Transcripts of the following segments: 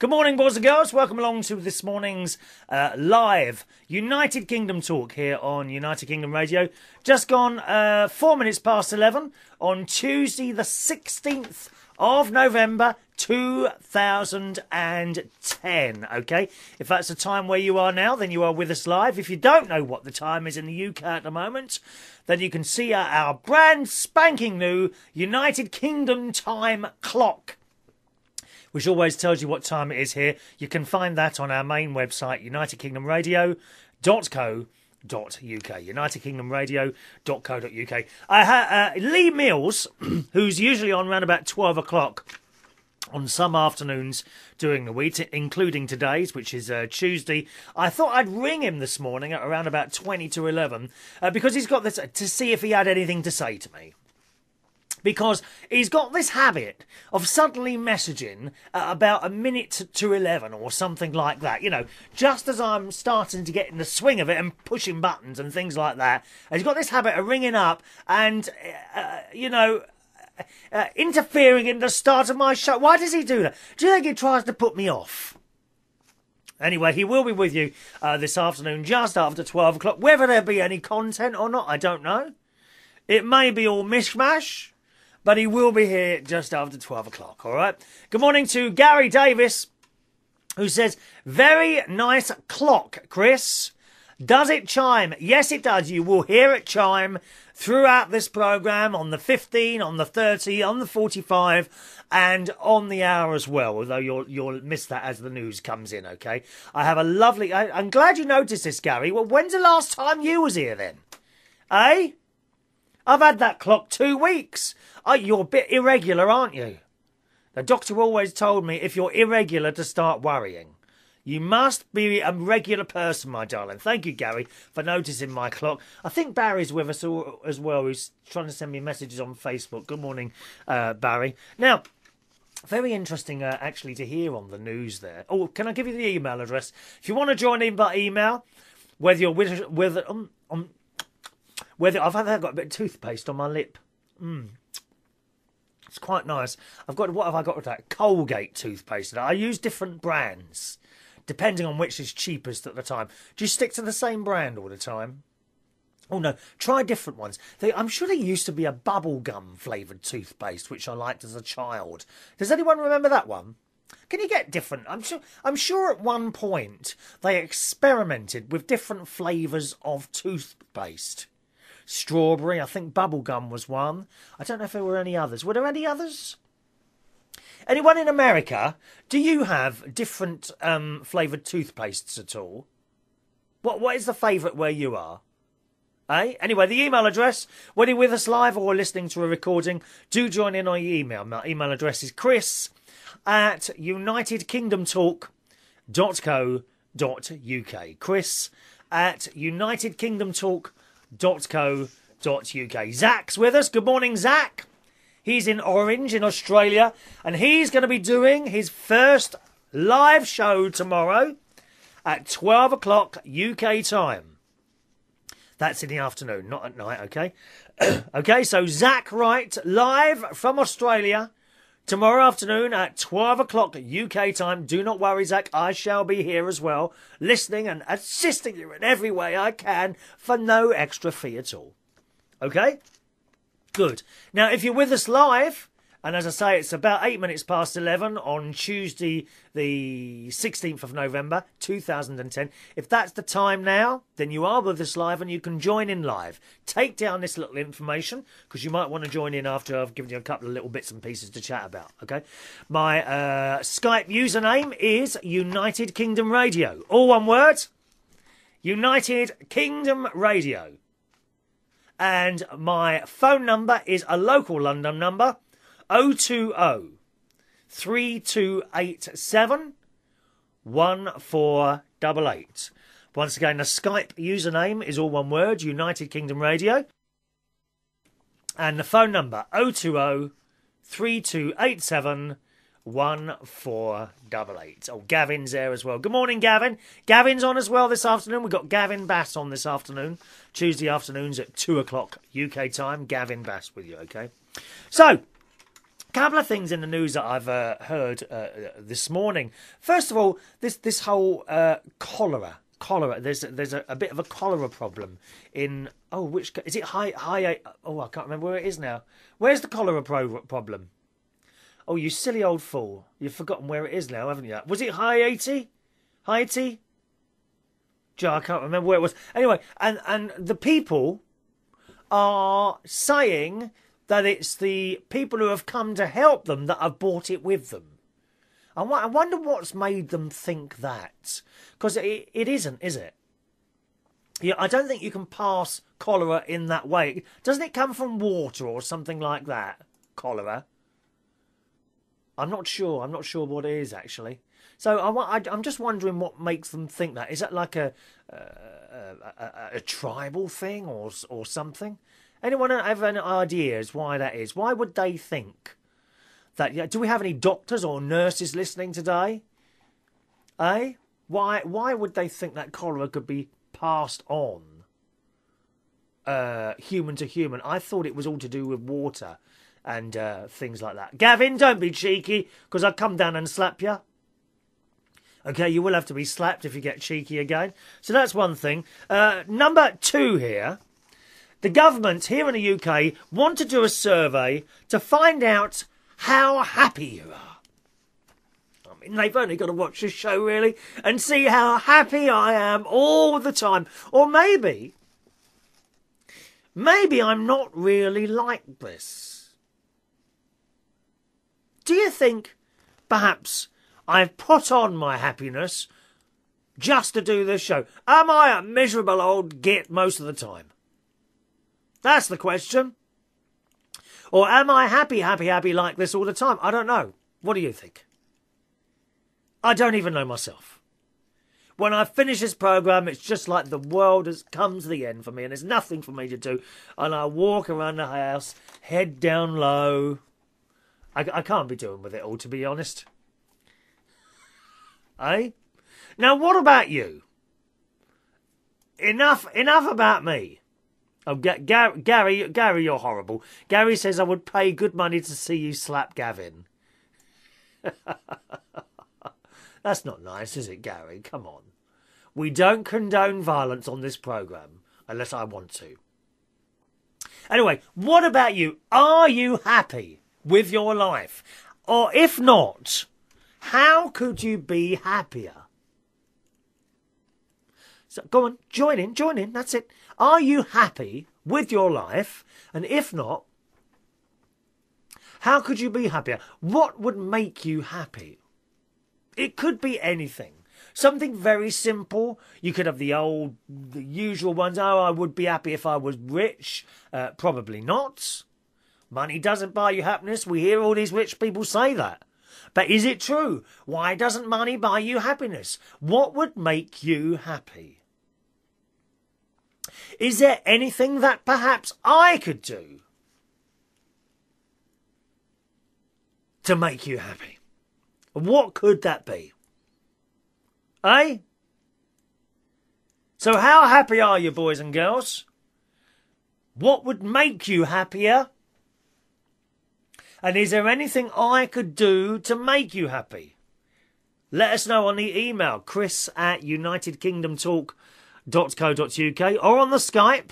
Good morning, boys and girls. Welcome along to this morning's live United Kingdom talk here on United Kingdom Radio. Just gone 4 minutes past 11 on Tuesday the 16th of November 2010, okay? If that's the time where you are now, then you are with us live. If you don't know what the time is in the UK at the moment, then you can see our brand spanking new United Kingdom time clock, which always tells you what time it is here. You can find that on our main website, unitedkingdomradio.co.uk. unitedkingdomradio.co.uk. Lee Mills, who's usually on around about 12 o'clock on some afternoons during the week, including today's, which is Tuesday. I thought I'd ring him this morning at around about 20 to 11 because he's got this to see if he had anything to say to me. Because he's got this habit of suddenly messaging about a minute to 11 or something like that. You know, just as I'm starting to get in the swing of it and pushing buttons and things like that. And he's got this habit of ringing up and, interfering in the start of my show. Why does he do that? Do you think he tries to put me off? Anyway, he will be with you this afternoon just after 12 o'clock. Whether there be any content or not, I don't know. It may be all mishmash. But he will be here just after 12 o'clock, all right? Good morning to Gary Davis, who says, very nice clock, Chris. Does it chime? Yes, it does. You will hear it chime throughout this programme on the 15, on the 30, on the 45, and on the hour as well, although you'll miss that as the news comes in, okay? I have a lovely... I'm glad you noticed this, Gary. Well, when's the last time you was here, then? Eh? I've had that clock 2 weeks. Oh, you're a bit irregular, aren't you? The doctor always told me if you're irregular to start worrying. You must be a regular person, my darling. Thank you, Gary, for noticing my clock. I think Barry's with us as well. He's trying to send me messages on Facebook. Good morning, Barry. Now, very interesting, actually, to hear on the news there. Oh, can I give you the email address? If you want to join in by email, whether you're with I've got a bit of toothpaste on my lip. It's quite nice. What have I got with that? Colgate toothpaste. I use different brands, depending on which is cheapest at the time. Do you stick to the same brand all the time? Oh, no. Try different ones. I'm sure there used to be a bubblegum flavoured toothpaste, which I liked as a child. Does anyone remember that one? Can you get different? I'm sure at one point they experimented with different flavours of toothpaste. Strawberry, I think bubblegum was one. I don't know if there were any others. Were there any others? Anyone in America, do you have different flavoured toothpastes at all? What is the favourite where you are? Eh? Anyway, the email address, whether you're with us live or listening to a recording, do join in on your email. My email address is chris@unitedkingdomtalk.co.uk. chris@unitedkingdomtalk.co.uk. Zach's with us. Good morning, Zach. He's in Orange in Australia, and he's going to be doing his first live show tomorrow at 12 o'clock UK time. That's in the afternoon, not at night, okay? Okay, so Zach Wright, live from Australia, tomorrow afternoon at 12 o'clock UK time. Do not worry, Zach, I shall be here as well, listening and assisting you in every way I can for no extra fee at all. Okay? Good. Now, if you're with us live, and as I say, it's about 8 minutes past 11 on Tuesday, the 16th of November, 2010. If that's the time now, then you are with us live and you can join in live. Take down this little information, because you might want to join in after I've given you a couple of little bits and pieces to chat about, okay? My Skype username is United Kingdom Radio. All one word. United Kingdom Radio. And my phone number is a local London number, 020 3287 1488. Once again, the Skype username is all one word, United Kingdom Radio. And the phone number, 020 3287 1488. Oh, Gavin's there as well. Good morning, Gavin. Gavin's on as well this afternoon. We've got Gavin Bass on this afternoon. Tuesday afternoons at 2 o'clock UK time. Gavin Bass with you, okay? So, Couple of things in the news that I've heard this morning. First of all, this whole cholera. There's a bit of a cholera problem in which is it high? I can't remember where it is now. Where's the cholera problem? Oh, you silly old fool! You've forgotten where it is now, haven't you? Was it Haiti? Haiti? Joe, I can't remember where it was. Anyway, and the people are saying that it's the people who have come to help them that have brought it with them. I wonder what's made them think that. Because it isn't, is it? Yeah, I don't think you can pass cholera in that way. Doesn't it come from water or something like that? Cholera? I'm not sure. I'm not sure what it is, actually. So I'm just wondering what makes them think that. Is that like a tribal thing or something? Anyone have any ideas why that is? Why would they think that? Yeah, do we have any doctors or nurses listening today? Eh? Why would they think that cholera could be passed on human to human? I thought it was all to do with water and things like that. Gavin, don't be cheeky, because I'll come down and slap you. Okay, you will have to be slapped if you get cheeky again. So that's one thing. Number 2 here. The government here in the UK want to do a survey to find out how happy you are. I mean, they've only got to watch this show, really, and see how happy I am all the time. Or maybe I'm not really like this. Do you think perhaps I've put on my happiness just to do this show? Am I a miserable old git most of the time? That's the question. Or am I happy like this all the time? I don't know. What do you think? I don't even know myself. When I finish this programme, it's just like the world has come to the end for me and there's nothing for me to do. And I walk around the house, head down low. I can't be doing with it all, to be honest. Eh? Now, what about you? Enough about me. Oh, Gary, you're horrible. Gary says I would pay good money to see you slap Gavin. That's not nice, is it, Gary? Come on. We don't condone violence on this programme, unless I want to. Anyway, what about you? Are you happy with your life? Or if not, how could you be happier? So go on, join in, that's it. Are you happy with your life? And if not, how could you be happier? What would make you happy? It could be anything. Something very simple. You could have the usual ones. Oh, I would be happy if I was rich. Probably not. Money doesn't buy you happiness. We hear all these rich people say that. But is it true? Why doesn't money buy you happiness? What would make you happy? Is there anything that perhaps I could do to make you happy? What could that be? Eh? So how happy are you, boys and girls? What would make you happier? And is there anything I could do to make you happy? Let us know on the email, chris@unitedkingdomtalk.co.uk, or on the Skype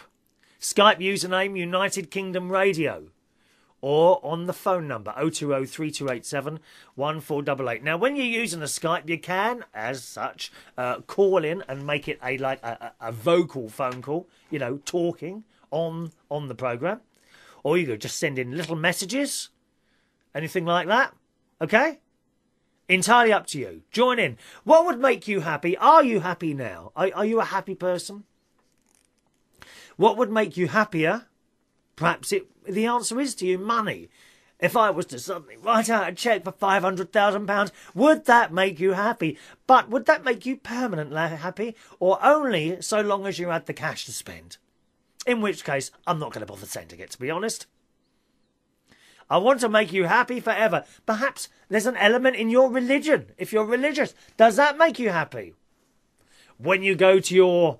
username United Kingdom Radio, or on the phone number 020 3287 1488. Now, when you're using a Skype, you can, as such, call in and make it a vocal phone call, you know, talking on the programme. Or you could just send in little messages, anything like that, okay? Entirely up to you. Join in. What would make you happy? Are you happy now? Are you a happy person? What would make you happier? Perhaps the answer is to you, money. If I was to suddenly write out a cheque for £500,000, would that make you happy? But would that make you permanently happy? Or only so long as you had the cash to spend? In which case, I'm not going to bother sending it, to be honest. I want to make you happy forever. Perhaps there's an element in your religion. If you're religious, does that make you happy? When you go to your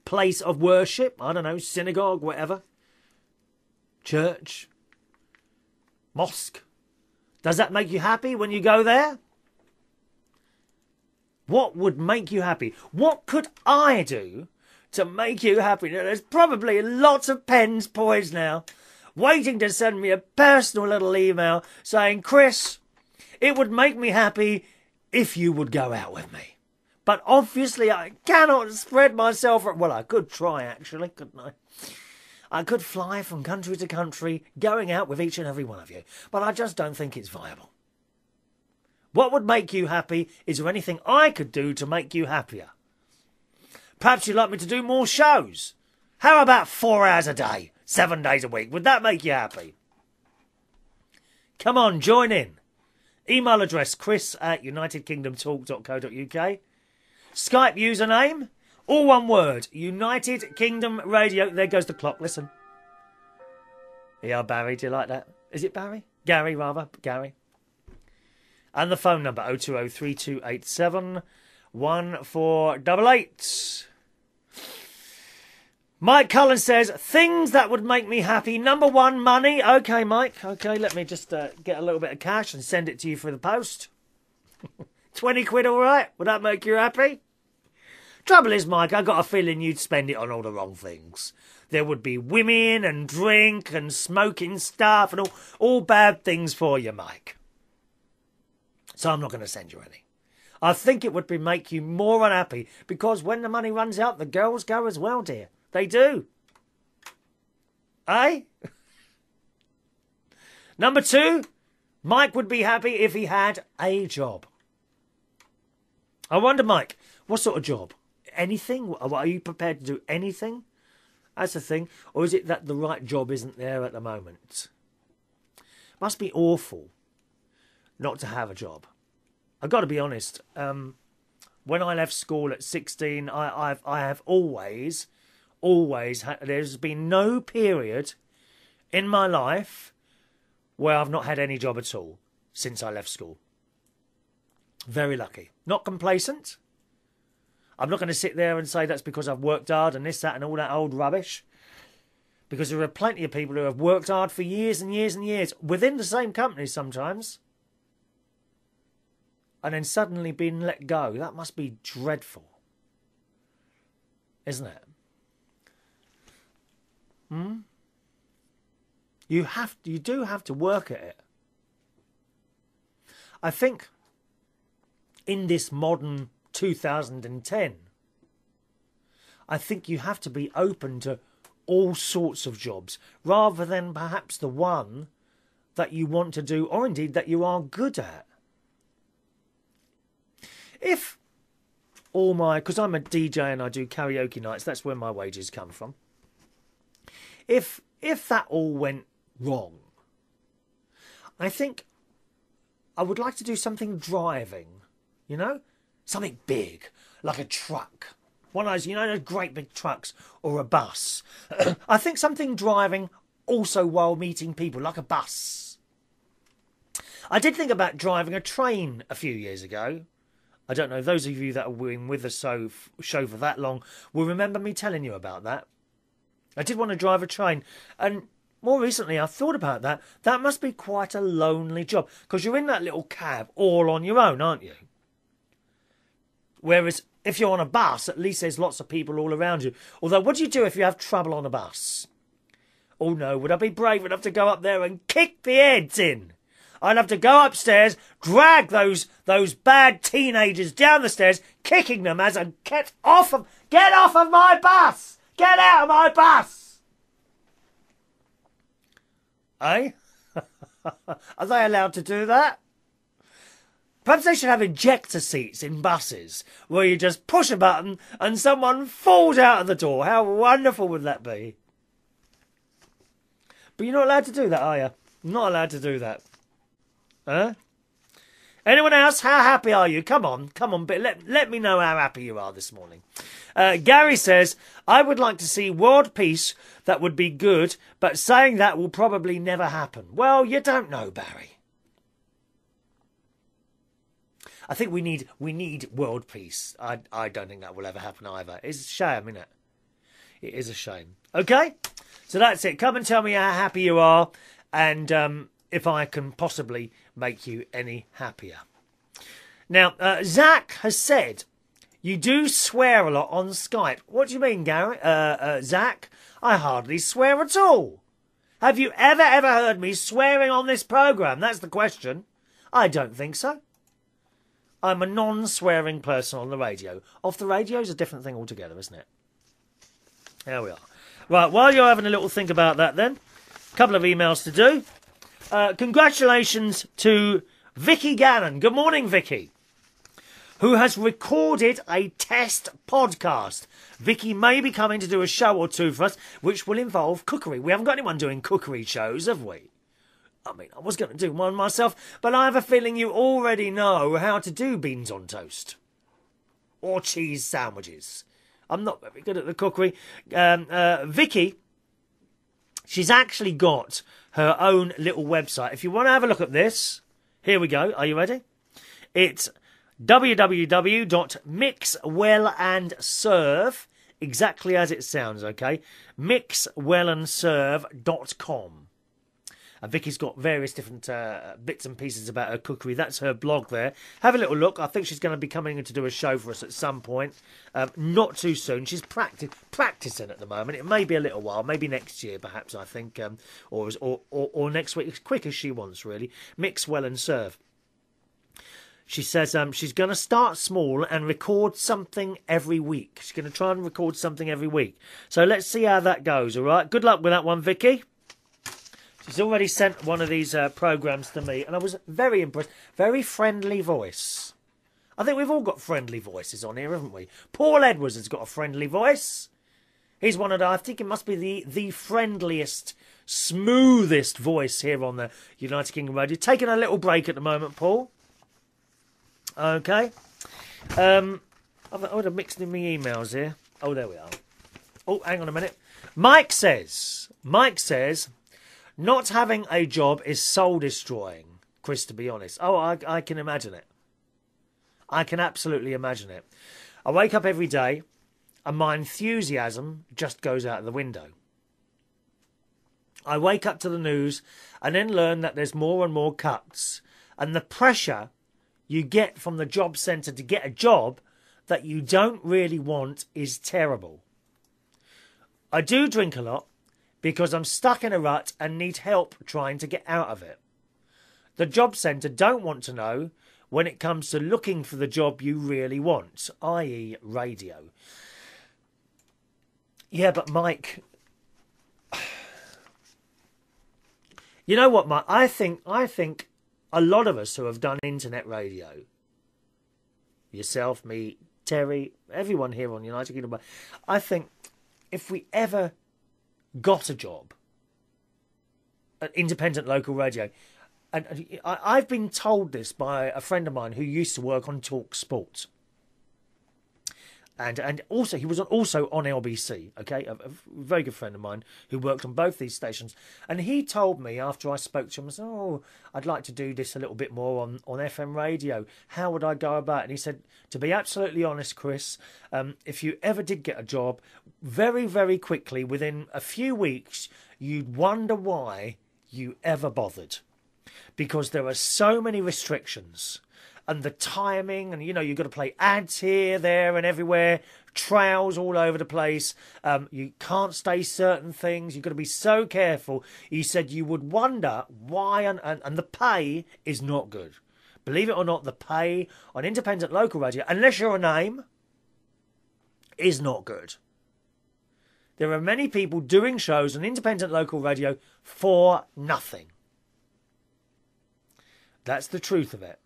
place of worship, I don't know, synagogue, whatever, church, Mosque. Does that make you happy when you go there? What would make you happy? What could I do to make you happy? Now, there's probably lots of pens poised now, waiting to send me a personal little email saying, Chris, it would make me happy if you would go out with me. But obviously I cannot spread myself... Well, I could try, actually, couldn't I? I could fly from country to country, going out with each and every one of you. But I just don't think it's viable. What would make you happy? Is there anything I could do to make you happier? Perhaps you'd like me to do more shows. How about 4 hours a day, 7 days a week? Would that make you happy? Come on, join in. Email address chris@unitedkingdomtalk.co.uk. Skype username, all one word, United Kingdom Radio. There goes the clock, listen. Yeah, Barry, do you like that? Is it Barry? Gary, rather. Gary. And the phone number, 020 3287 1488. Mike Cullen says, things that would make me happy. Number 1, money. OK, Mike. OK, let me just get a little bit of cash and send it to you for the post. 20 quid, all right? Would that make you happy? Trouble is, Mike, I got a feeling you'd spend it on all the wrong things. There would be women and drink and smoking stuff and all bad things for you, Mike. So I'm not going to send you any. I think it would make you more unhappy because when the money runs out, the girls go as well, dear. They do. Eh? Number 2, Mike would be happy if he had a job. I wonder, Mike, what sort of job? Anything? Are you prepared to do anything? That's the thing. Or is it that the right job isn't there at the moment? Must be awful not to have a job. I've got to be honest. When I left school at 16, I have always had... There's been no period in my life where I've not had any job at all since I left school. Very lucky. Not complacent. I'm not going to sit there and say that's because I've worked hard and this, that and all that old rubbish. Because there are plenty of people who have worked hard for years and years and years within the same company sometimes. And then suddenly being let go. That must be dreadful. Isn't it? You do have to work at it. I think in this modern 2010, I think you have to be open to all sorts of jobs rather than perhaps the one that you want to do or indeed that you are good at. If all my... Because I'm a DJ and I do karaoke nights, that's where my wages come from. If that all went wrong, I think I would like to do something driving, you know? Something big, like a truck. One of those, you know, those great big trucks or a bus. I think something driving also while meeting people, like a bus. I did think about driving a train a few years ago. I don't know, those of you that have been with the show for that long will remember me telling you about that. I did want to drive a train. And more recently, I've thought about that. That must be quite a lonely job. Because you're in that little cab all on your own, aren't you? Whereas if you're on a bus, at least there's lots of people all around you. Although, what do you do if you have trouble on a bus? Oh no, would I be brave enough to go up there and kick the heads in? I'd have to go upstairs, drag those bad teenagers down the stairs, kicking them as I get off of my bus! Get out of my bus! Eh? Are they allowed to do that? Perhaps they should have ejector seats in buses where you just push a button and someone falls out of the door. How wonderful would that be? But you're not allowed to do that, are you? Not allowed to do that. Huh? Anyone else? How happy are you? Come on, but let me know how happy you are this morning. Gary says, I would like to see world peace. That would be good, but saying that will probably never happen. Well, you don't know, Barry. I think we need world peace. I don't think that will ever happen either. It's a shame, isn't it? It is a shame. Okay? So that's it. Come and tell me how happy you are. And if I can possibly make you any happier. Now, Zach has said, you do swear a lot on Skype. What do you mean, Gary? Zach? I hardly swear at all. Have you ever heard me swearing on this programme? That's the question. I don't think so. I'm a non-swearing person on the radio. Off the radio is a different thing altogether, isn't it? There we are. Right, while you're having a little think about that then, a couple of emails to do. Congratulations to Vicky Gannon. Good morning, Vicky, who has recorded a test podcast. Vicky may be coming to do a show or two for us, which will involve cookery. We haven't got anyone doing cookery shows, have we? I mean, I was going to do one myself, but I have a feeling you already know how to do beans on toast. Or cheese sandwiches. I'm not very good at the cookery. Vicky, she's actually got her own little website. If you want to have a look at this, here we go. Are you ready? It's www.mixwellandserve, exactly as it sounds, okay? mixwellandserve.com. And Vicky's got various different bits and pieces about her cookery. That's her blog there. Have a little look. I think she's going to be coming in to do a show for us at some point. Not too soon. She's practicing at the moment. It may be a little while. Maybe next year, perhaps, I think. Or next week. As quick as she wants, really. Mix well and serve. She says she's going to start small and record something every week. She's going to try and record something every week. So let's see how that goes, all right? Good luck with that one, Vicky. She's already sent one of these programmes to me, and I was very impressed. Very friendly voice. I think we've all got friendly voices on here, haven't we? Paul Edwards has got a friendly voice. He's one of the, I think it must be the friendliest, smoothest voice here on the United Kingdom Radio. Taking a little break at the moment, Paul. Okay. I would have mixed in my emails here. Oh, there we are. Oh, hang on a minute. Mike says, not having a job is soul-destroying, Chris, to be honest. Oh, I can imagine it. I can absolutely imagine it. I wake up every day and my enthusiasm just goes out of the window. I wake up to the news and then learn that there's more and more cuts. And the pressure you get from the job centre to get a job that you don't really want is terrible. I do drink a lot, because I'm stuck in a rut and need help trying to get out of it. The job centre don't want to know when it comes to looking for the job you really want, i.e. radio. Yeah, but Mike, you know what, Mike? I think a lot of us who have done internet radio, yourself, me, Terry, everyone here on United Kingdom, I think if we ever got a job at independent local radio, and I've been told this by a friend of mine who used to work on Talk Sport, and also he was also on LBC, okay, a very good friend of mine who worked on both these stations, and he told me after I spoke to him, I said, oh, I'd like to do this a little bit more on FM radio. How would I go about it? And he said, to be absolutely honest, Chris, if you ever did get a job, very, very quickly, within a few weeks, you'd wonder why you ever bothered. Because there are so many restrictions. And the timing, and, you know, you've got to play ads here, there and everywhere, trials all over the place. You can't say certain things. You've got to be so careful. He said you would wonder why, and the pay is not good. Believe it or not, the pay on independent local radio, unless you're a name, is not good. There are many people doing shows on independent local radio for nothing. That's the truth of it.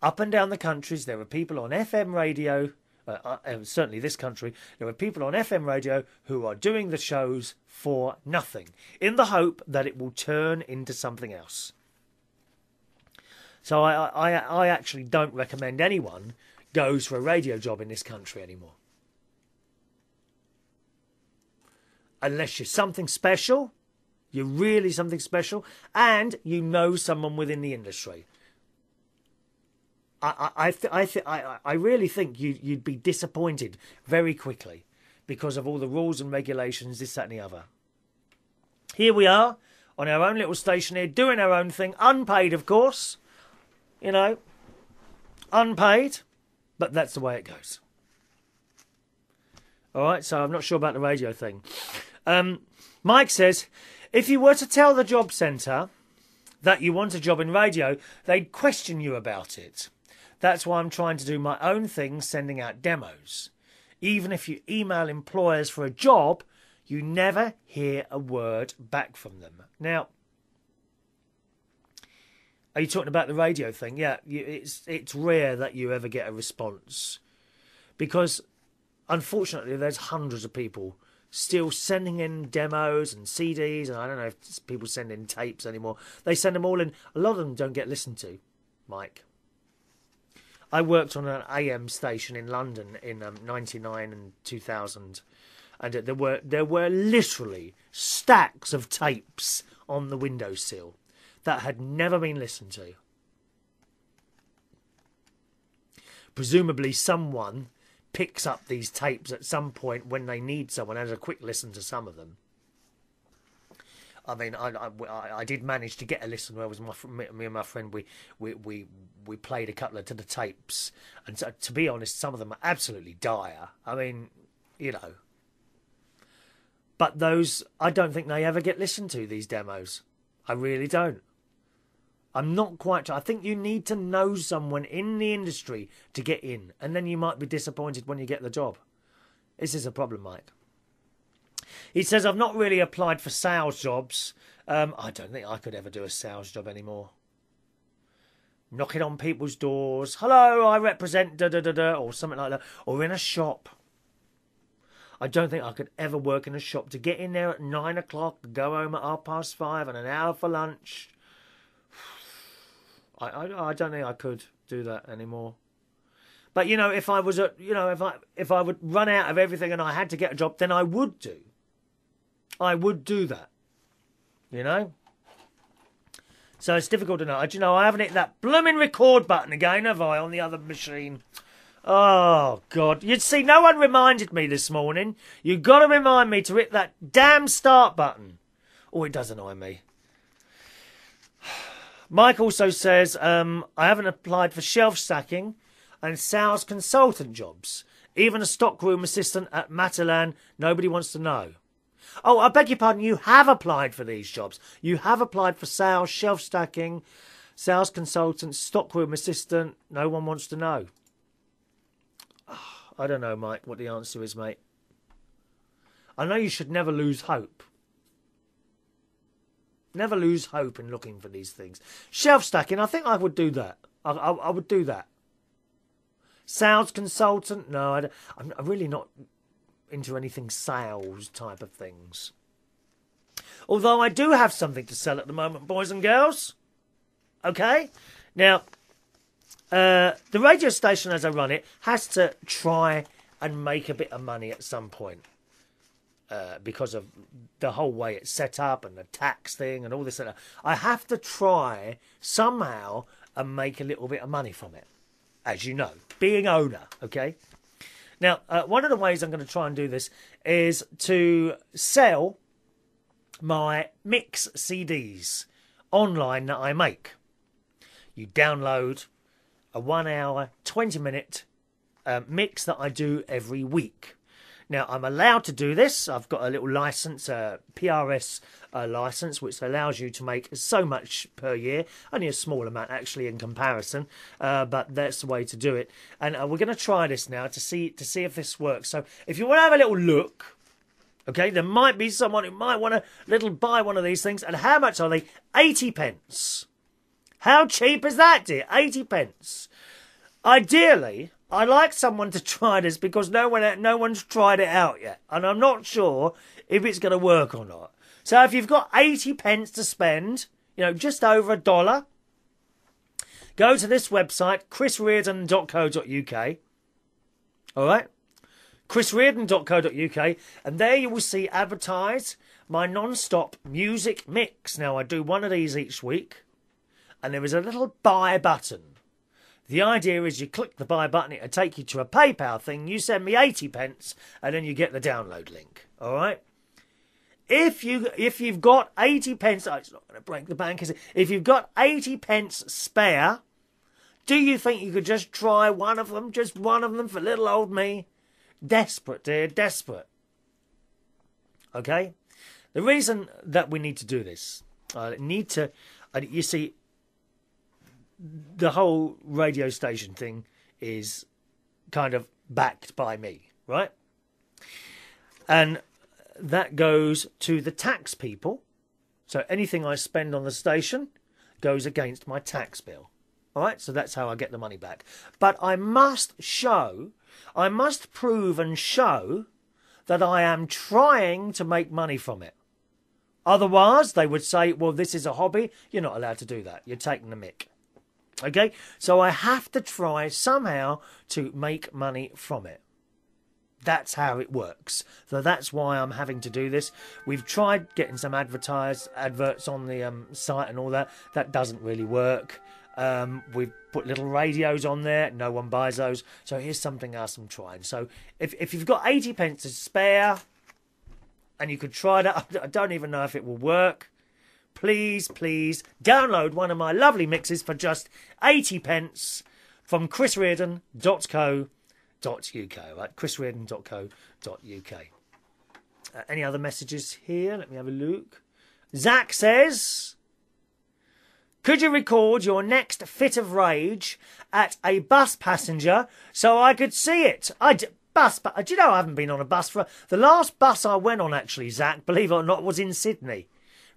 Up and down the countries, there are people on FM radio, certainly this country, there are people on FM radio who are doing the shows for nothing, in the hope that it will turn into something else. So I actually don't recommend anyone goes for a radio job in this country anymore. Unless you're something special, you're really something special, and you know someone within the industry. I really think you'd be disappointed very quickly because of all the rules and regulations, this, that and the other. Here we are on our own little station here, doing our own thing, unpaid, of course. You know, unpaid, but that's the way it goes. All right, so I'm not sure about the radio thing. Mike says, if you were to tell the job centre that you want a job in radio, they'd question you about it. That's why I'm trying to do my own thing, sending out demos. Even if you email employers for a job, you never hear a word back from them. Now, are you talking about the radio thing? Yeah, it's rare that you ever get a response. Because, unfortunately, there's hundreds of people still sending in demos and CDs, and I don't know if people send in tapes anymore. They send them all in. A lot of them don't get listened to, Mike. I worked on an AM station in London in 99 and 2000, and there were literally stacks of tapes on the windowsill that had never been listened to. Presumably someone picks up these tapes at some point when they need someone, has a quick listen to some of them. I mean, I did manage to get a listen where it was me and my friend, we played a couple of to the tapes. And to be honest, some of them are absolutely dire. I mean, you know. But those, I don't think they ever get listened to, these demos. I really don't. I'm not quite sure. I think you need to know someone in the industry to get in. And then you might be disappointed when you get the job. This is a problem, Mike. He says, I've not really applied for sales jobs. I don't think I could ever do a sales job anymore. Knocking on people's doors. Hello, I represent da-da-da-da, or something like that. Or in a shop. I don't think I could ever work in a shop. To get in there at 9 o'clock, go home at 5:30 and an hour for lunch. I don't think I could do that anymore. But, you know, if I was if I would run out of everything and I had to get a job, then I would do. I would do that. You know? So it's difficult to know. Do you know, I haven't hit that blooming record button again, have I, on the other machine? Oh, God. You'd see, no one reminded me this morning. You've got to remind me to hit that damn start button. Oh, it does annoy me. Mike also says, I haven't applied for shelf stacking and sales consultant jobs. Even a stockroom assistant at Matalan, nobody wants to know. Oh, I beg your pardon, you have applied for these jobs. You have applied for sales, shelf stacking, sales consultant, stockroom assistant. No one wants to know. I don't know, Mike, what the answer is, mate. I know you should never lose hope. Never lose hope in looking for these things. Shelf stacking, I think I would do that. I would do that. Sales consultant, no, I'm really not into anything sales type of things. Although I do have something to sell at the moment, boys and girls. Okay? Now, the radio station as I run it has to try and make a bit of money at some point. Because of the whole way it's set up and the tax thing and all this. I have to try somehow and make a little bit of money from it. As you know, being owner, okay? Now, one of the ways I'm going to try and do this is to sell my mix CDs online that I make. You download a 1 hour, 20-minute mix that I do every week. Now, I'm allowed to do this. I've got a little license, a PRS license, which allows you to make so much per year. Only a small amount, actually, in comparison. But that's the way to do it. And we're going to try this now to see if this works. So if you want to have a little look, okay, there might be someone who might want to buy one of these things. And how much are they? 80 pence. How cheap is that, dear? 80 pence. Ideally, I'd like someone to try this because no one's tried it out yet. And I'm not sure if it's going to work or not. So if you've got 80 pence to spend, you know, just over $1, go to this website, chrisreardon.co.uk. All right? chrisreardon.co.uk. And there you will see advertised my non-stop music mix. Now, I do one of these each week. And there is a little buy button. The idea is you click the buy button, it'll take you to a PayPal thing. You send me 80 pence, and then you get the download link. All right? If you've got 80 pence, oh, it's not going to break the bank, is it? If you've got 80 pence spare, do you think you could just try one of them? Just one of them for little old me? Desperate, dear, desperate. Okay? The reason that we need to do this, you see, the whole radio station thing is kind of backed by me, right? And that goes to the tax people. So anything I spend on the station goes against my tax bill. All right, so that's how I get the money back. But I must prove and show that I am trying to make money from it. Otherwise, they would say, well, this is a hobby. You're not allowed to do that. You're taking the mick. Okay, so I have to try somehow to make money from it. That's how it works. So that's why I'm having to do this. We've tried getting some adverts on the site and all that. That doesn't really work. We've put little radios on there. No one buys those. So here's something else I'm trying. So if you've got 80 pence to spare and you could try that, I don't even know if it will work. Please download one of my lovely mixes for just 80 pence from chrisreardon.co.uk. Right, chrisreardon.co.uk. Any other messages here? Let me have a look. Zach says, could you record your next fit of rage at a bus passenger so I could see it? Do you know I haven't been on a bus for... The last bus I went on, actually, Zach, believe it or not, was in Sydney.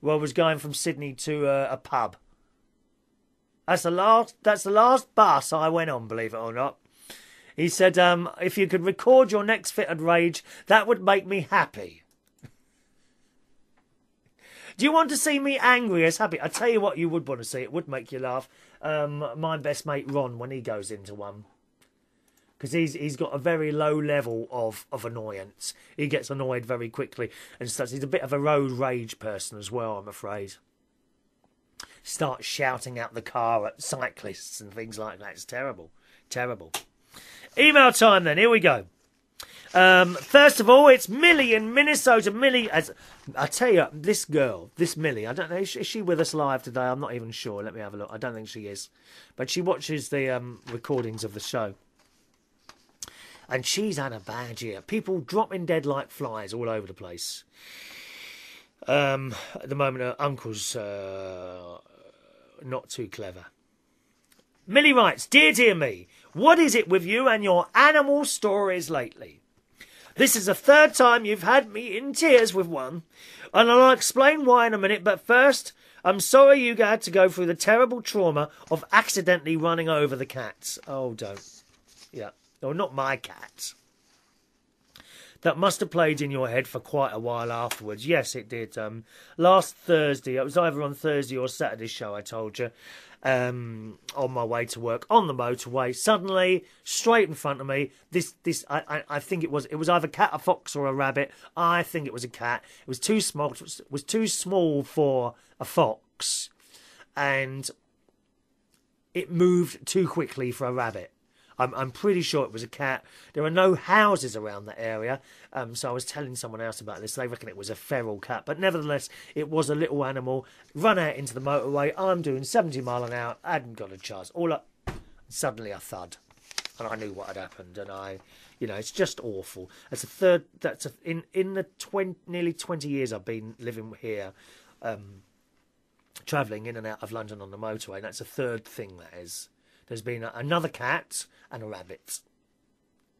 Well, I was going from Sydney to a pub. That's the last bus I went on, believe it or not. He said, if you could record your next fit of rage, that would make me happy. Do you want to see me angry as happy? I tell you what you would want to see. It would make you laugh. My best mate Ron, when he goes into one. Because he's got a very low level of annoyance. He gets annoyed very quickly and stuff. He's a bit of a road rage person as well, I'm afraid. Starts shouting out the car at cyclists and things like that. It's terrible. Terrible. Email time then. Here we go. First of all, it's Millie in Minnesota. Millie, as I tell you, this girl, this Millie, I don't know, is she with us live today? I'm not even sure. Let me have a look. I don't think she is. But she watches the recordings of the show. And she's had a bad year. People dropping dead like flies all over the place. At the moment, her uncle's not too clever. Millie writes, Dear me, what is it with you and your animal stories lately? This is the third time you've had me in tears with one, and I'll explain why in a minute, but first, I'm sorry you had to go through the terrible trauma of accidentally running over the cats. Oh, don't. Yeah. No, not my cat. That must have played in your head for quite a while afterwards. Yes, it did. Last Thursday, it was either on Thursday or Saturday's show, I told you, on my way to work, on the motorway, suddenly, straight in front of me, I think it was either a cat, a fox, or a rabbit. I think it was a cat. It was too small for a fox, and it moved too quickly for a rabbit. I'm pretty sure it was a cat. There are no houses around that area, so I was telling someone else about this. They reckon it was a feral cat, but nevertheless, it was a little animal. Run out into the motorway. I'm doing 70 mile an hour. I hadn't got a chance. Suddenly a thud, and I knew what had happened. And it's just awful. That's a third. In the nearly 20 years I've been living here, travelling in and out of London on the motorway. And that's a third thing that is. There's been another cat and a rabbit.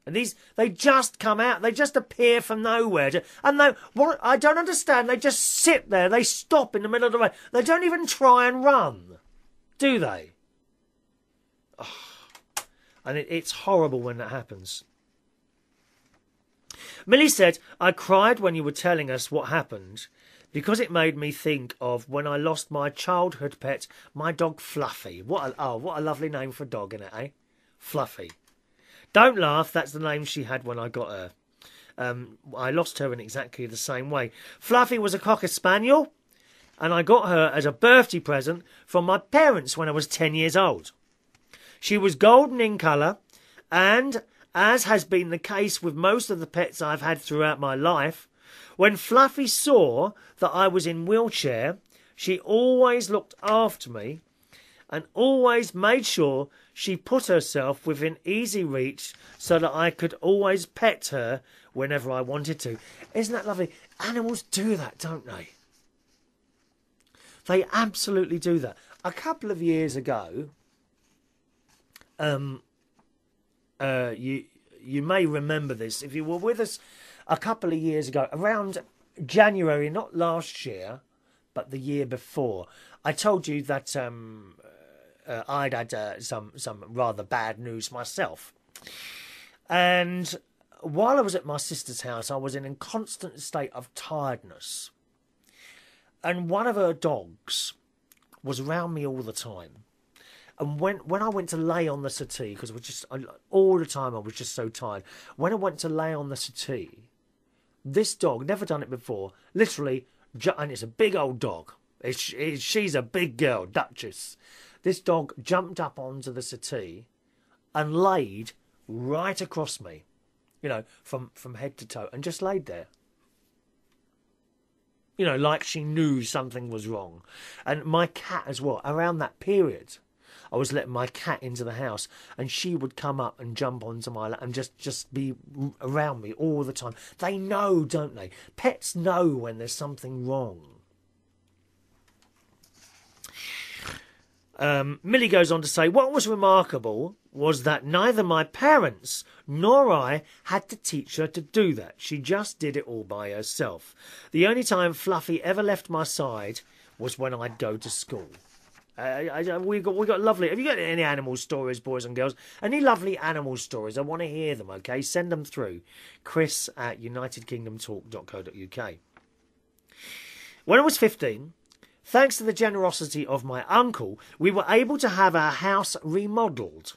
And they just come out. They just appear from nowhere. And what I don't understand, they just sit there. They stop in the middle of the road. They don't even try and run, do they? Oh. And it's horrible when that happens. Millie said, I cried when you were telling us what happened, because it made me think of when I lost my childhood pet, my dog Fluffy. What a lovely name for a dog, isn't it, eh? Fluffy. Don't laugh, that's the name she had when I got her. I lost her in exactly the same way. Fluffy was a Cocker Spaniel, and I got her as a birthday present from my parents when I was 10 years old. She was golden in colour, and, as has been the case with most of the pets I've had throughout my life, When Fluffy saw that I was in wheelchair, she always looked after me and always made sure she put herself within easy reach so that I could always pet her whenever I wanted to. Isn't that lovely? Animals do that, don't they? They absolutely do that. A couple of years ago, you may remember this if you were with us a couple of years ago, around January, not last year, but the year before. I told you that I'd had some rather bad news myself. And while I was at my sister's house, I was in a constant state of tiredness. And one of her dogs was around me all the time. And when I went to lay on the settee, because all the time I was just so tired. When I went to lay on the settee, this dog, never done it before, literally, and it's a big old dog. She's a big girl, Duchess. This dog jumped up onto the settee and laid right across me, you know, from head to toe, and just laid there. You know, like she knew something was wrong. And my cat as well, around that period, I was letting my cat into the house, and she would come up and jump onto my lap and just be around me all the time. They know, don't they? Pets know when there's something wrong. Millie goes on to say, what was remarkable was that neither my parents nor I had to teach her to do that. She just did it all by herself. The only time Fluffy ever left my side was when I'd go to school. We got lovely. Have you got any animal stories, boys and girls? Any lovely animal stories? I want to hear them, okay? Send them through. Chris@unitedkingdomtalk.co.uk. When I was 15, thanks to the generosity of my uncle, we were able to have our house remodelled.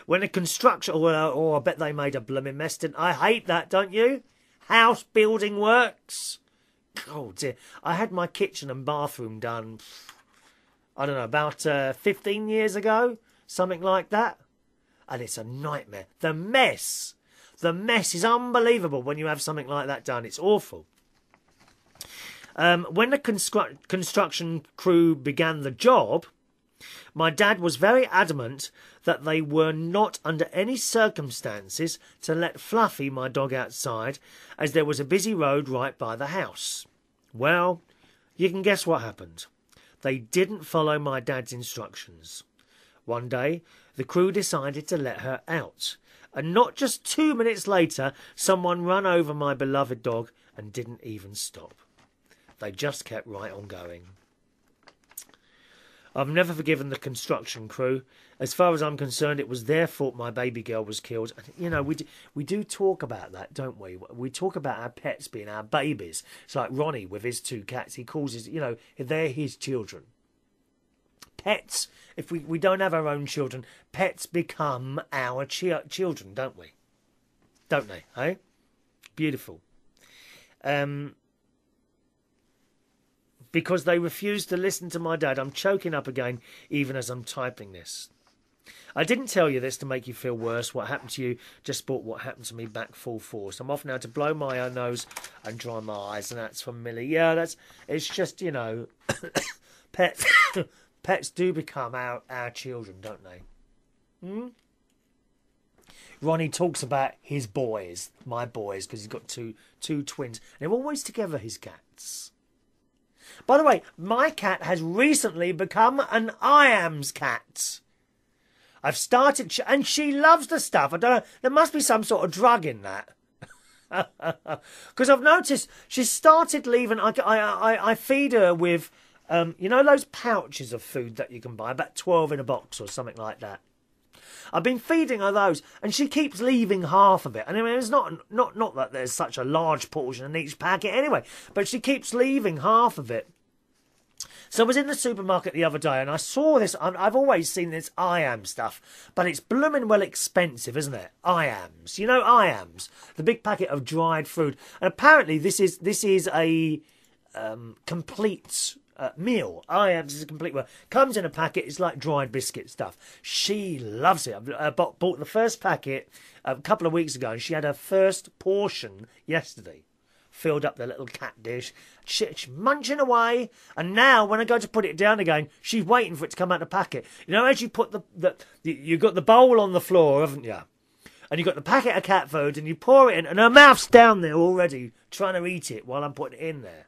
When the construction... Oh, I bet they made a blooming mess, didn't I? Hate that, don't you? House building works. Oh, dear. I had my kitchen and bathroom done... I don't know, about 15 years ago, something like that. And it's a nightmare. The mess is unbelievable when you have something like that done. It's awful. When the construction crew began the job, my dad was very adamant that they were not under any circumstances to let Fluffy, my dog, outside, as there was a busy road right by the house. Well, you can guess what happened. They didn't follow my dad's instructions. One day, the crew decided to let her out. And not just 2 minutes later, someone ran over my beloved dog and didn't even stop. They just kept right on going. I've never forgiven the construction crew. As far as I'm concerned, it was their fault my baby girl was killed. And, you know, we do talk about that, don't we? We talk about our pets being our babies. It's like Ronnie with his 2 cats. He calls his, you know, they're his children. Pets, if we don't have our own children, pets become our children, don't we? Don't they, eh? Beautiful. Because they refused to listen to my dad. I'm choking up again, even as I'm typing this. I didn't tell you this to make you feel worse. What happened to you just brought what happened to me back full force. I'm off now to blow my nose and dry my eyes, and that's from Millie. Yeah, it's just, you know, pets do become our children, don't they? Ronnie talks about his boys, my boys, because he's got two twins. And they're always together, his cats. By the way, my cat has recently become an IAMS cat. I've started, and she loves the stuff. I don't know, there must be some sort of drug in that. Because I've noticed she's started leaving. I feed her with, you know, those pouches of food that you can buy, about 12 in a box or something like that. I've been feeding her those, and she keeps leaving half of it. And I mean, it's not that there's such a large portion in each packet anyway, but she keeps leaving half of it. So I was in the supermarket the other day, and I saw this. I've always seen this IAMS stuff, but it's blooming well expensive, isn't it? IAMS, you know, IAMS, the big packet of dried fruit. And apparently, this is a complete meal. IAMS is a complete meal. Comes in a packet. It's like dried biscuit stuff. She loves it. I bought the first packet a couple of weeks ago, and she had her first portion yesterday. filled up the little cat dish. She's munching away, and now when I go to put it down again, she's waiting for it to come out of the packet. You know, as you put you've got the bowl on the floor, haven't you? And you've got the packet of cat food, and you pour it in, and her mouth's down there already, trying to eat it while I'm putting it in there.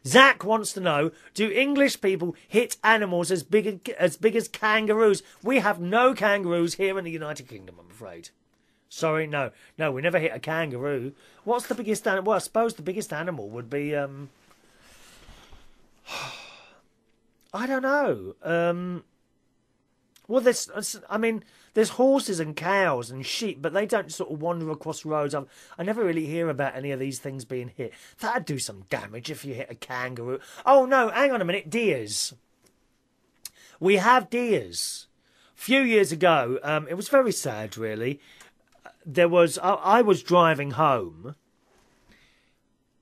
Zach wants to know, do English people hit animals as big as kangaroos? We have no kangaroos here in the United Kingdom, I'm afraid. Sorry, no, we never hit a kangaroo. What's the biggest animal? Well, I suppose the biggest animal would be, I don't know. Well, there's horses and cows and sheep, but they don't sort of wander across roads. I never really hear about any of these things being hit. That'd do some damage if you hit a kangaroo. Oh, no, hang on a minute, deers. We have deers. A few years ago, it was very sad, really. I was driving home,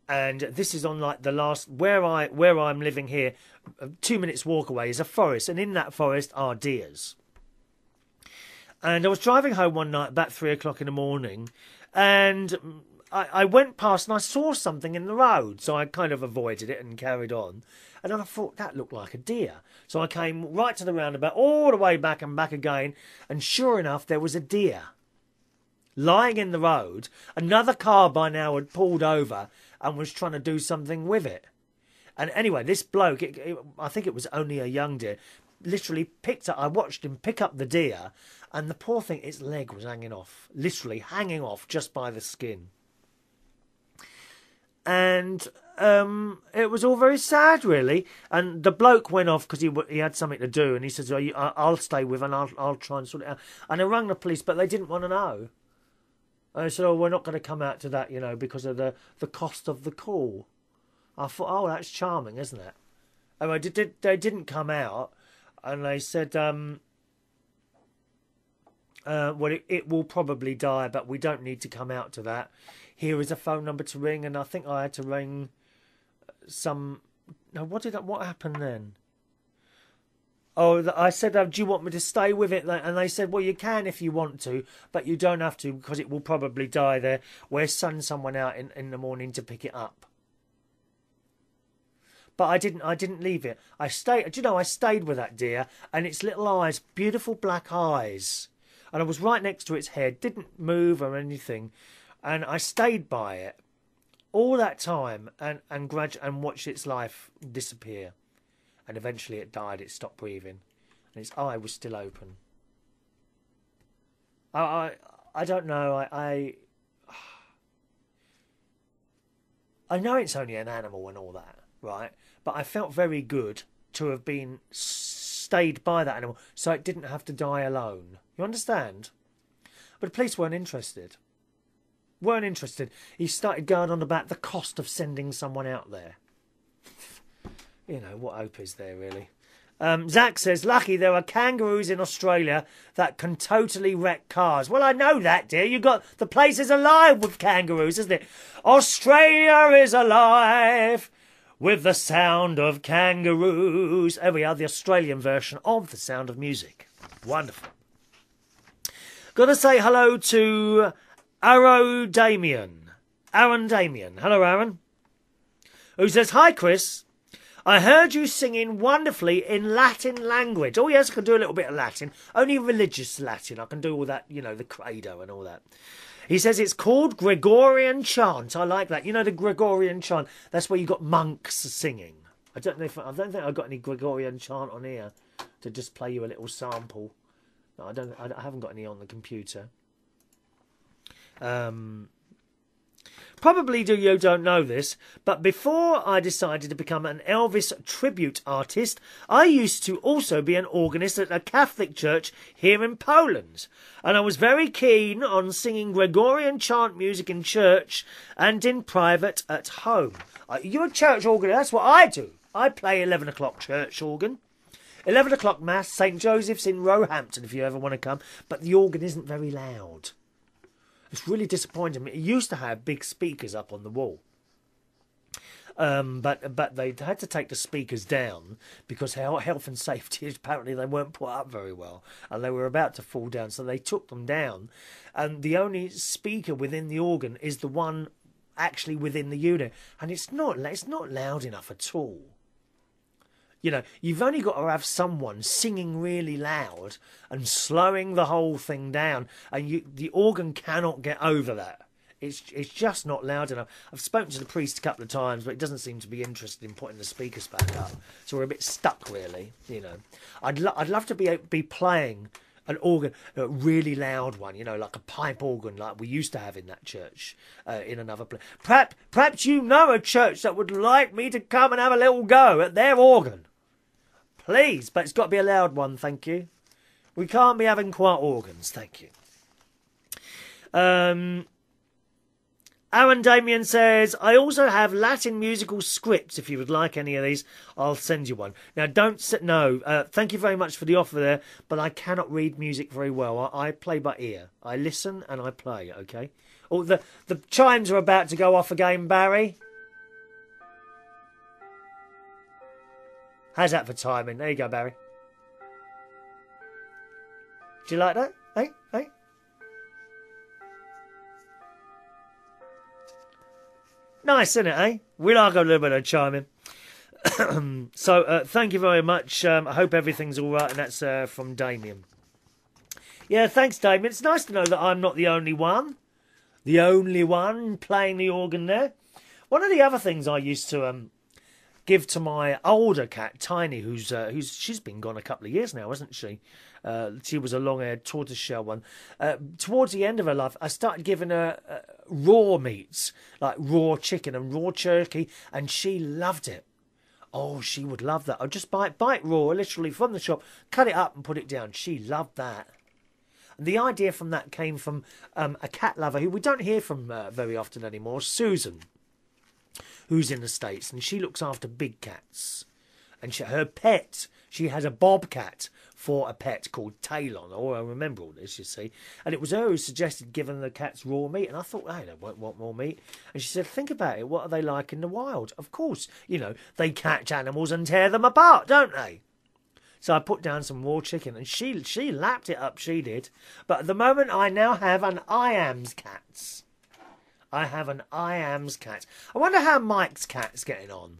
and this is on like the last where I'm living here. 2 minutes walk away is a forest, and in that forest are deers. And I was driving home one night about 3 o'clock in the morning, and I went past and I saw something in the road, so I kind of avoided it and carried on. And then I thought that looked like a deer, so I came right to the roundabout, all the way back and back again, and sure enough, there was a deer lying in the road. Another car by now had pulled over and was trying to do something with it. And anyway, this bloke, I think it was only a young deer, literally picked up, I watched him pick up the deer, and the poor thing, its leg was hanging off, literally hanging off just by the skin. And it was all very sad, really. And the bloke went off because he had something to do, and he says, I'll stay with and I'll try and sort it out. And I rang the police, but they didn't want to know. I said, we're not going to come out to that, because of the cost of the call. I thought, oh, that's charming, isn't it? Anyway, they didn't come out, and they said, well, it will probably die, but we don't need to come out to that. Here is a phone number to ring, and I think I had to ring some... No, what happened then? Oh, I said, do you want me to stay with it? And they said, well, you can if you want to, but you don't have to because it will probably die there. We'll send someone out in the morning to pick it up. But I didn't leave it. I stayed with that deer, and its little eyes, beautiful black eyes. And I was right next to its head, didn't move or anything. And I stayed by it all that time and watched its life disappear. And eventually it died, it stopped breathing. And its eye was still open. I don't know, I know it's only an animal and all that, right? But I felt very good to have stayed by that animal so it didn't have to die alone. You understand? But the police weren't interested. He started going on about the cost of sending someone out there. What hope is there, really? Zach says, lucky there are kangaroos in Australia that can totally wreck cars. Well, I know that, dear. The place is alive with kangaroos, isn't it? Australia is alive with the sound of kangaroos. There we are, the Australian version of The Sound of Music. Wonderful. Got to say hello to Aaron Damien. Hello, Aaron. Who says, hi, Chris. I heard you singing wonderfully in Latin language. Oh, yes, I can do a little bit of Latin. Only religious Latin. I can do all that, the credo and all that. He says it's called Gregorian chant. I like that. The Gregorian chant. That's where you got monks singing. I don't think I've got any Gregorian chant on here to just play you a little sample. No, I haven't got any on the computer. Probably you don't know this, but before I decided to become an Elvis tribute artist, I used to also be an organist at a Catholic church here in Poland. And I was very keen on singing Gregorian chant music in church and in private at home. You're a church organist, that's what I do. I play 11 o'clock church organ. 11 o'clock mass, St. Joseph's in Roehampton if you ever want to come, but the organ isn't very loud. It's really disappointing. It used to have big speakers up on the wall. But they had to take the speakers down because health and safety, apparently they weren't put up very well. And they were about to fall down, so they took them down. And the only speaker within the organ is the one actually within the unit, and it's not loud enough at all. You know, you've only got to have someone singing really loud and slowing the whole thing down, and the organ cannot get over that. It's just not loud enough. I've spoken to the priest a couple of times, but he doesn't seem to be interested in putting the speakers back up. So we're a bit stuck, really. You know, I'd love to be playing an organ, a really loud one. You know, like a pipe organ, like we used to have in that church in another place. Perhaps you know a church that would like me to come and have a little go at their organ. Please, but it's got to be a loud one, thank you. We can't be having quiet organs, thank you. Aaron Damien says, I also have Latin musical scripts. If you would like any of these, I'll send you one. Now, thank you very much for the offer there, but I cannot read music very well. I play by ear. I listen and I play, okay? Oh, the chimes are about to go off again, Barry. How's that for timing? There you go, Barry. Do you like that? Hey? Hey? Nice, isn't it, eh? We like a little bit of chiming. So, thank you very much. I hope everything's all right, and that's from Damien. Yeah, thanks, Damien. It's nice to know that I'm not the only one. The only one playing the organ there. One of the other things I used to give to my older cat, Tiny, she's been gone a couple of years now, hasn't she? She was a long-haired tortoiseshell one. Towards the end of her life, I started giving her raw meats, like raw chicken and raw turkey, and she loved it. Oh, she would love that. I'd just bite raw, literally from the shop, cut it up and put it down. She loved that. And the idea from that came from a cat lover who we don't hear from very often anymore, Susan, who's in the States, and she looks after big cats. And her pet, she has a bobcat for a pet called Talon. Oh, I remember all this, you see. And it was her who suggested giving the cats raw meat. And I thought, hey, they won't want more meat. And she said, think about it. What are they like in the wild? Of course, you know, they catch animals and tear them apart, don't they? So I put down some raw chicken, and she lapped it up, she did. But at the moment, I now have an IAMS cat. I have an IAMS cat. I wonder how Mike's cat's getting on.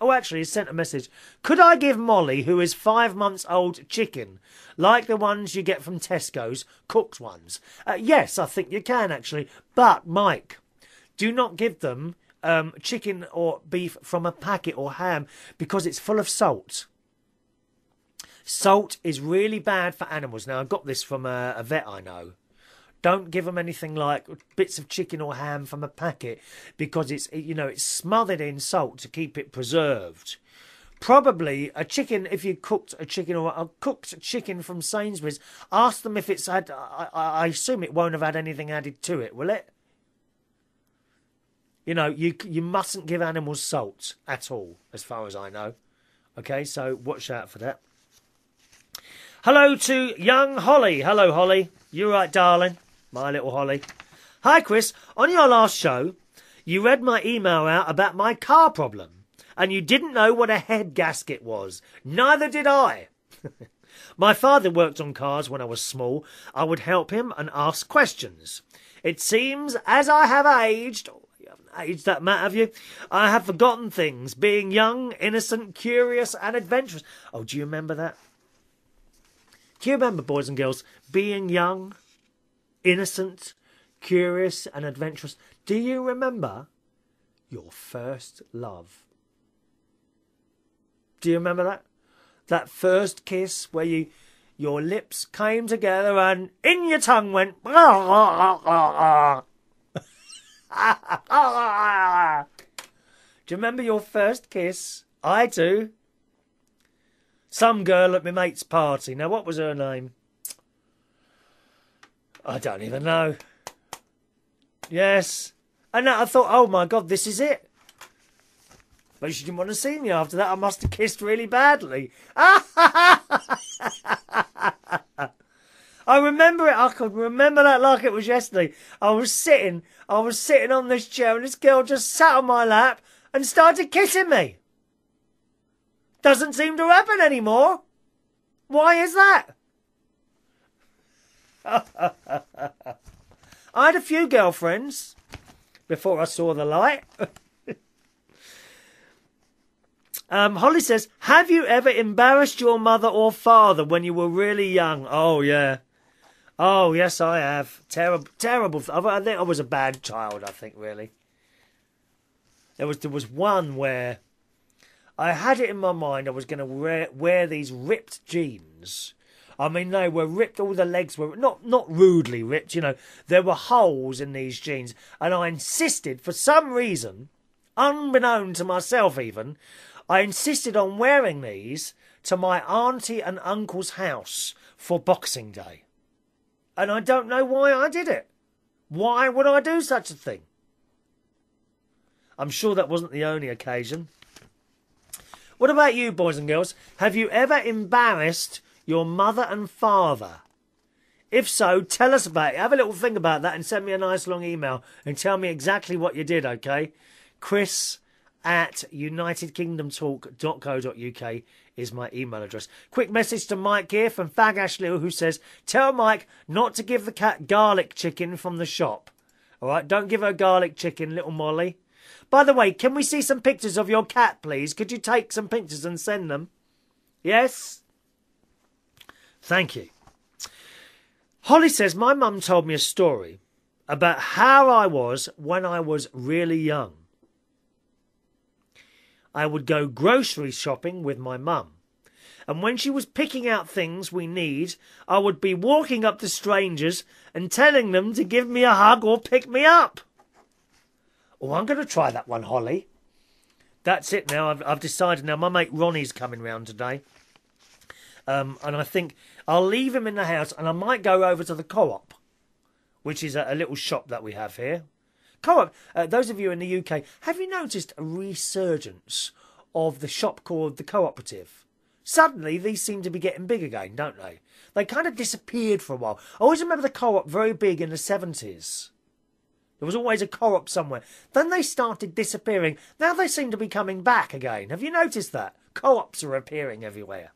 Oh, actually, he sent a message. Could I give Molly, who is 5 months old, chicken, like the ones you get from Tesco's, cooked ones? Yes, I think you can, actually. But, Mike, do not give them chicken or beef from a packet or ham, because it's full of salt. Salt is really bad for animals. Now, I got this from a vet I know. Don't give them anything like bits of chicken or ham from a packet, because it's smothered in salt to keep it preserved. Probably a chicken, if you cooked a chicken or a cooked chicken from Sainsbury's, ask them if it's had, I assume it won't have had anything added to it, will it? You know, you mustn't give animals salt at all, as far as I know. Okay, so watch out for that. Hello to young Holly. Hello, Holly. You right, darling? My little Holly. Hi, Chris. On your last show, you read my email out about my car problem, and you didn't know what a head gasket was. Neither did I. My father worked on cars when I was small. I would help him and ask questions. It seems as I have aged... You haven't aged that, Matt, have you? I have forgotten things, being young, innocent, curious and adventurous. Oh, do you remember that? Do you remember, boys and girls, being young, innocent, curious and adventurous? Do you remember your first love? Do you remember that? That first kiss where your lips came together and in your tongue went... Do you remember your first kiss? I do. Some girl at my mate's party. Now, what was her name? I don't even know. Yes. And I thought, oh my God, this is it. But she didn't want to see me after that. I must have kissed really badly. I remember it. I could remember that like it was yesterday. I was sitting on this chair and this girl just sat on my lap and started kissing me. Doesn't seem to happen anymore. Why is that? I had a few girlfriends. before I saw the light. Holly says, have you ever embarrassed your mother or father when you were really young? Oh, yeah. Oh, yes, I have. Terrible, terrible. I think I was a bad child, I think, really. There was one where I had it in my mind I was going to wear these ripped jeans. I mean, they were ripped. All the legs were not rudely ripped, you know. There were holes in these jeans. And I insisted, for some reason, unbeknown to myself even, I insisted on wearing these to my auntie and uncle's house for Boxing Day. And I don't know why I did it. Why would I do such a thing? I'm sure that wasn't the only occasion. What about you, boys and girls? Have you ever embarrassed your mother and father? If so, tell us about it. Have a little think about that and send me a nice long email and tell me exactly what you did, okay? chris@unitedkingdomtalk.co.uk is my email address. Quick message to Mike here from Fag Ashley, who says, tell Mike not to give the cat garlic chicken from the shop. All right, don't give her garlic chicken, little Molly. By the way, can we see some pictures of your cat, please? Could you take some pictures and send them? Yes? Thank you. Holly says, my mum told me a story about how I was when I was really young. I would go grocery shopping with my mum. And when she was picking out things we need, I would be walking up to strangers and telling them to give me a hug or pick me up. Oh, I'm going to try that one, Holly. That's it now. I've decided now. My mate Ronnie's coming round today. And I think I'll leave him in the house and I might go over to the Co-op, which is a little shop that we have here. Co-op, those of you in the UK, have you noticed a resurgence of the shop called the Cooperative? Suddenly, these seem to be getting big again, don't they? They kind of disappeared for a while. I always remember the Co-op very big in the 70s. There was always a Co-op somewhere. Then they started disappearing. Now they seem to be coming back again. Have you noticed that? Co-ops are appearing everywhere.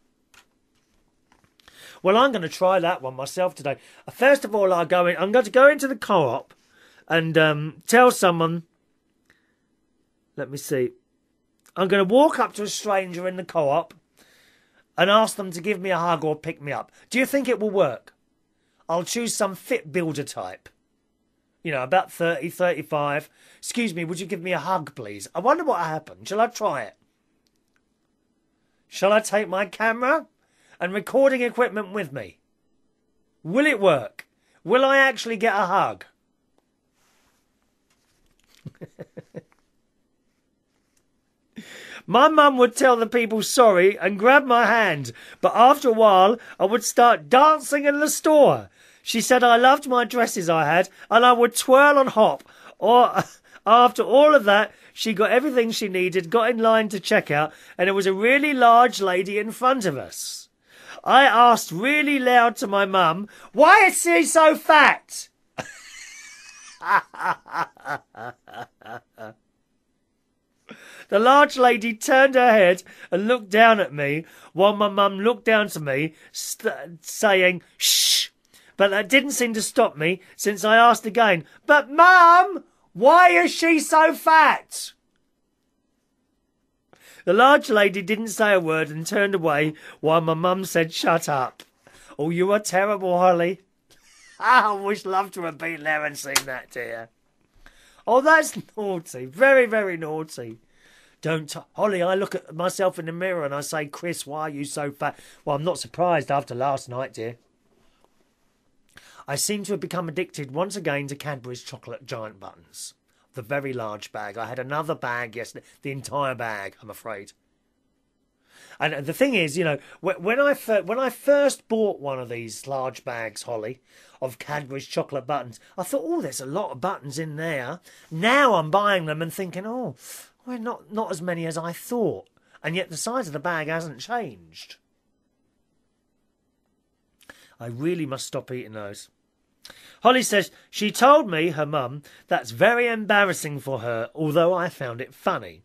Well, I'm going to try that one myself today. First of all, I'm going to go into the Co-op and tell someone, let me see, I'm going to walk up to a stranger in the Co-op and ask them to give me a hug or pick me up. Do you think it will work? I'll choose some fit builder type. You know, about 30, 35. Excuse me, would you give me a hug, please? I wonder what happened. Shall I try it? Shall I take my camera and recording equipment with me? Will it work? Will I actually get a hug? My mum would tell the people sorry and grab my hand, but after a while I would start dancing in the store. She said I loved my dresses I had and I would twirl and hop. Or after all of that, she got everything she needed, got in line to check out, and there was a really large lady in front of us. I asked really loud to my mum, why is she so fat? The large lady turned her head and looked down at me, while my mum looked down to me, saying, shh. But that didn't seem to stop me, since I asked again, but Mum, why is she so fat? The large lady didn't say a word and turned away, while my mum said, shut up. Oh, you are terrible, Holly. I wish love to have been there and seen that, dear. Oh, that's naughty. Very, very naughty. Holly, I look at myself in the mirror and I say, Chris, why are you so fat? Well, I'm not surprised after last night, dear. I seem to have become addicted once again to Cadbury's chocolate giant buttons. The very large bag. I had another bag yesterday. The entire bag, I'm afraid. And the thing is, you know, when I first bought one of these large bags, Holly, of Cadbury's chocolate buttons, I thought, oh, there's a lot of buttons in there. Now I'm buying them and thinking, oh, well, not as many as I thought. And yet the size of the bag hasn't changed. I really must stop eating those. Holly says, she told me, her mum, that's very embarrassing for her, although I found it funny.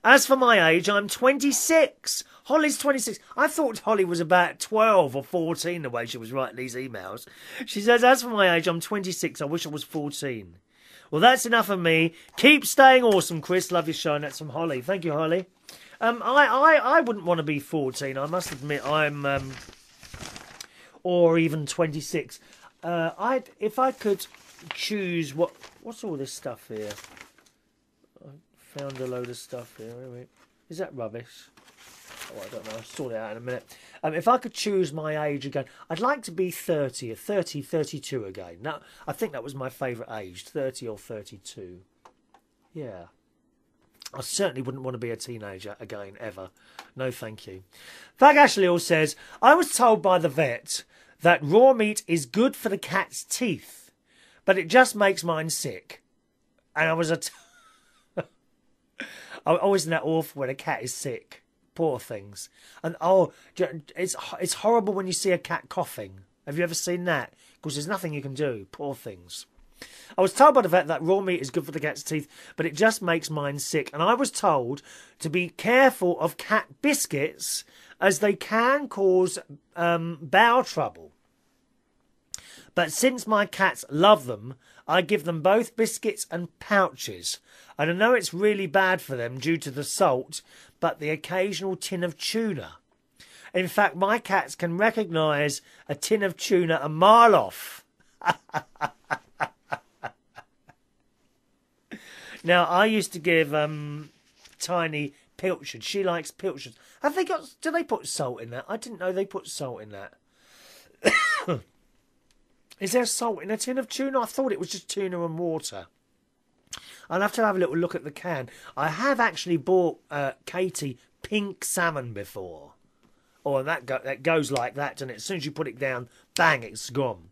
As for my age, I'm 26. Holly's 26. I thought Holly was about 12 or 14 the way she was writing these emails. She says, as for my age, I'm 26. I wish I was 14. Well, that's enough of me. Keep staying awesome, Chris. Love your show. And that's from Holly. Thank you, Holly. I wouldn't want to be 14. I must admit, I'm or even 26. If I could choose what's all this stuff here? I found a load of stuff here. Wait. Is that rubbish? Oh, I don't know. I'll sort it out in a minute. If I could choose my age again, I'd like to be 30, or 30, 32 again. Now, I think that was my favourite age, 30 or 32. Yeah. I certainly wouldn't want to be a teenager again, ever. No, thank you. Fag Ashley says, I was told by the vet that raw meat is good for the cat's teeth, but it just makes mine sick. And I was oh, isn't that awful when a cat is sick? Poor things. And it's horrible when you see a cat coughing. Have you ever seen that? Because there's nothing you can do. Poor things. I was told by the vet that raw meat is good for the cat's teeth, but it just makes mine sick. And I was told to be careful of cat biscuits as they can cause bowel trouble. But since my cats love them, I give them both biscuits and pouches. And I know it's really bad for them due to the salt, but the occasional tin of tuna. In fact, my cats can recognise a tin of tuna a mile off. Now, I used to give Tiny pilchards. She likes pilchards. Do they put salt in that? I didn't know they put salt in that. Is there salt in a tin of tuna? I thought it was just tuna and water. I'll have to have a little look at the can. I have actually bought Katie pink salmon before. Oh, and that goes like that, and as soon as you put it down, bang, it's gone.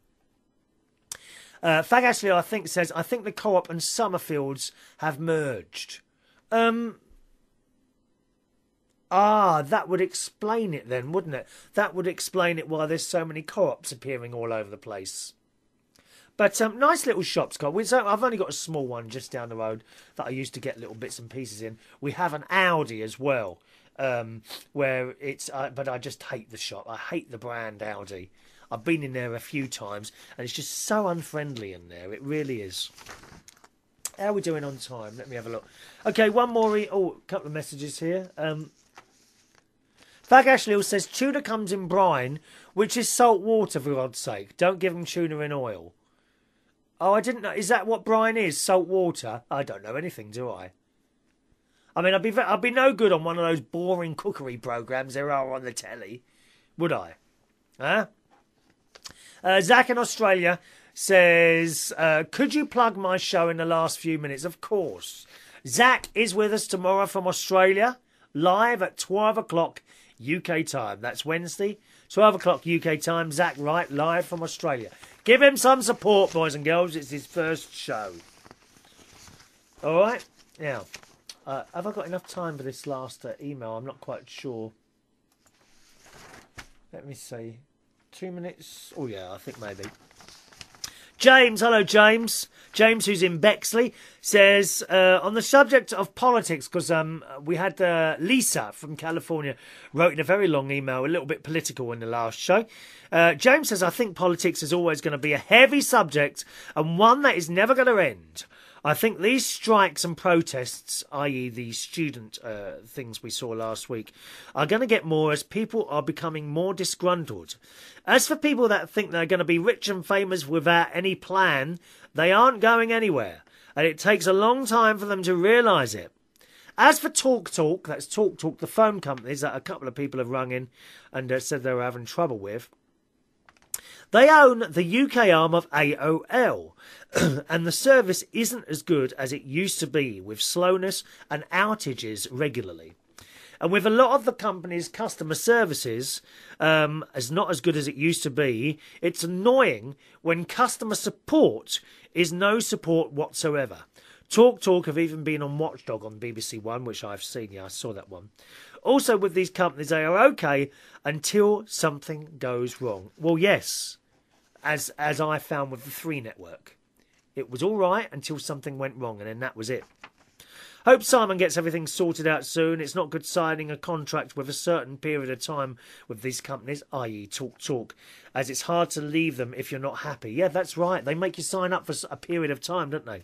Fag Ashley, I think the Co-op and Summerfields have merged. That would explain it then, wouldn't it? That would explain it why there's so many Co-ops appearing all over the place. But nice little shops, I've only got a small one just down the road that I used to get little bits and pieces in. We have an Aldi as well, where it's... but I just hate the shop. I hate the brand Aldi. I've been in there a few times, and it's just so unfriendly in there. It really is. How are we doing on time? Let me have a look. Okay, one more... a couple of messages here. Fag Ashley says, tuna comes in brine, which is salt water, for God's sake. Don't give them tuna in oil. Oh, I didn't know. Is that what brine is? Salt water? I don't know anything, do I? I mean, I'd be no good on one of those boring cookery programmes there are on the telly. Would I? Huh? Zach in Australia says, could you plug my show in the last few minutes? Of course. Zach is with us tomorrow from Australia, live at 12 o'clock UK time. That's Wednesday, 12 o'clock UK time. Zach Wright, live from Australia. Give him some support, boys and girls. It's his first show. All right. Now, have I got enough time for this last email? I'm not quite sure. Let me see. 2 minutes. Oh, yeah, I think maybe. James, hello, James. James, who's in Bexley, says, on the subject of politics, because we had Lisa from California wrote in a very long email, a little bit political in the last show. James says, I think politics is always going to be a heavy subject and one that is never going to end. I think these strikes and protests, i.e. the student things we saw last week, are going to get more as people are becoming more disgruntled. As for people that think they're going to be rich and famous without any plan, they aren't going anywhere, and it takes a long time for them to realise it. As for TalkTalk, that's TalkTalk, the phone companies that a couple of people have rung in and said they were having trouble with, they own the UK arm of AOL, and the service isn't as good as it used to be, with slowness and outages regularly. And with a lot of the company's customer services as not as good as it used to be, it's annoying when customer support is no support whatsoever. TalkTalk have even been on Watchdog on BBC One, which I've seen. Yeah, I saw that one. Also, with these companies, they are okay until something goes wrong. Well, yes, as I found with the 3 network. It was all right until something went wrong, and then that was it. Hope Simon gets everything sorted out soon. It's not good signing a contract with a certain period of time with these companies, i.e. TalkTalk, as it's hard to leave them if you're not happy. Yeah, that's right. They make you sign up for a period of time, don't they?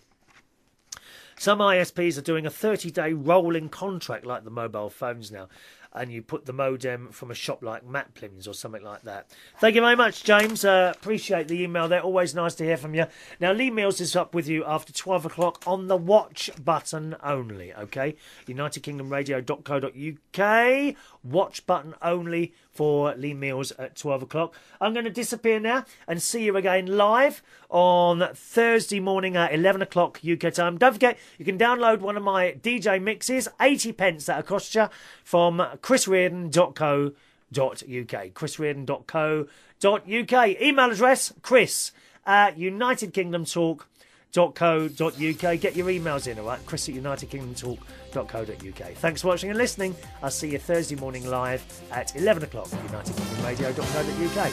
Some ISPs are doing a 30-day rolling contract like the mobile phones now, and you put the modem from a shop like Maplin's or something like that. Thank you very much, James. Appreciate the email there. Always nice to hear from you. Now, Lee Mills is up with you after 12 o'clock on the watch button only, okay? UnitedKingdomRadio.co.uk. Watch button only for Lee Mills at 12 o'clock. I'm going to disappear now and see you again live on Thursday morning at 11 o'clock UK time. Don't forget, you can download one of my DJ mixes, 80 pence that'll cost you, from chrisreardon.co.uk. chrisreardon.co.uk. Email address, chris@unitedkingdomtalk.co.uk. Get your emails in, all right? chris@unitedkingdomtalk.co.uk. Thanks for watching and listening. I'll see you Thursday morning live at 11 o'clock, unitedkingdomradio.co.uk.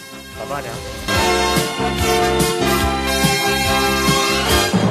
Bye-bye now.